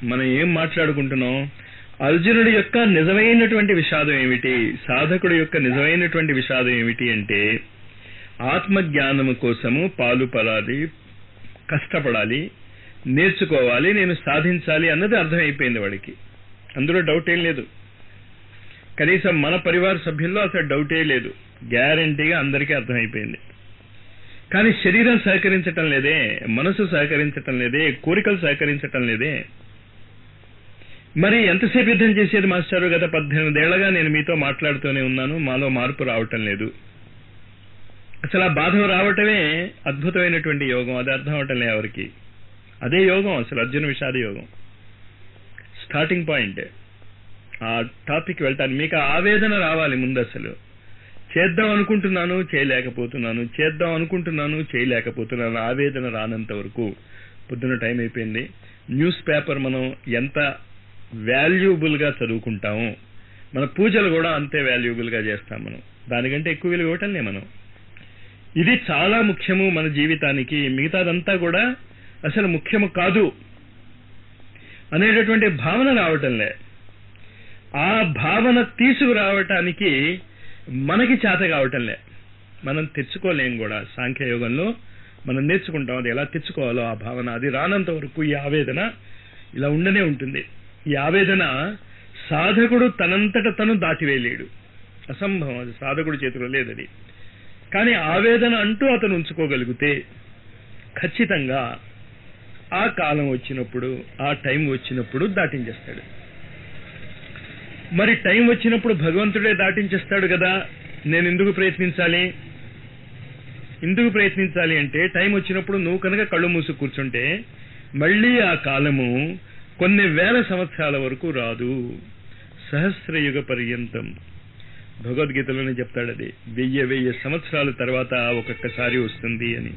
మనం ఏం మాట్లాడుకుంటున్నాం? అర్జునుడి యొక్క నిజమైనటువంటి విషాదం ఏమిటి, సాధకుడి యొక్క నిజమైనటువంటి విషాదం ఏమిటి అంటే ఆత్మజ్ఞానము కోసము పాలు పడాలి, కష్టపడాలి, నేర్చుకోవాలి, నేను సాధించాలి అన్నది అర్థమైపోయింది వాడికి. అందులో డౌట్ ఏం లేదు. కనీసం మన పరివార సభ్యుల్లో అసలు డౌటే లేదు. గ్యారంటీగా అందరికీ అర్థమైపోయింది. కానీ శరీరం సహకరించటం లేదే, మనసు సహకరించటం లేదే, కోరికలు సహకరించటం లేదే. మరి ఎంతసేపు యుద్ధం చేసేది మాస్టారు? గత 18 ఏళ్లగా నేను మీతో మాట్లాడుతూనే ఉన్నాను, మాలో మార్పు రావటం లేదు. అసలు ఆ బాధ రావటమే అద్భుతమైనటువంటి యోగం. అది అర్థం అవటం లేదు ఎవరికి. అదే యోగం, అసలు అర్జున విషాద యోగం స్టార్టింగ్ పాయింట్. ఆ టాపిక్ వెళ్తాను. మీకు ఆవేదన రావాలి ముందు. అసలు చేద్దాం అనుకుంటున్నాను, చేయలేకపోతున్నాను, చేద్దాం అనుకుంటున్నాను, చేయలేకపోతున్నాను, ఆవేదన రానంత వరకు. పొద్దున టైం అయిపోయింది. న్యూస్ పేపర్ మనం ఎంత వాల్యూబుల్ గా చదువుకుంటాము, మన పూజలు కూడా అంతే వాల్యూబుల్ గా చేస్తాం. మనం దానికంటే ఎక్కువ విలువ ఇవ్వటంలే మనం. ఇది చాలా ముఖ్యము మన జీవితానికి. మిగతాదంతా కూడా అసలు ముఖ్యము కాదు అనేటటువంటి భావన రావటంలే. ఆ భావన తీసుకురావటానికి మనకి చేత కావటంలే. మనం తెచ్చుకోలేం కూడా. సాంఖ్యయోగంలో మనం నేర్చుకుంటాం అది ఎలా తెచ్చుకోవాలో ఆ భావన. అది రానంత వరకు ఈ ఆవేదన ఇలా ఉండనే ఉంటుంది. ఈ ఆవేదన సాధకుడు తనంతట తను దాటివేయలేడు, అసంభవం. అది సాధకుడి చేతిలో లేదది. కానీ ఆవేదన అంటూ అతను ఉంచుకోగలిగితే ఖచ్చితంగా ఆ కాలం వచ్చినప్పుడు, ఆ టైం వచ్చినప్పుడు దాటించేస్తాడు. మరి టైం వచ్చినప్పుడు భగవంతుడే దాటించేస్తాడు కదా, నేను ఎందుకు ప్రయత్నించాలి? ఎందుకు ప్రయత్నించాలి అంటే టైం వచ్చినప్పుడు నువ్వు కనుక కళ్ళు మూసి కూర్చుంటే మళ్ళీ ఆ కాలము కొన్ని వేల సంవత్సరాల వరకు రాదు. సహస్రయుగ పర్యంతం భగవద్గీతలోనే చెప్తాడు. అది 1000 సంవత్సరాల తర్వాత ఒక్కొక్కసారి వస్తుంది అని.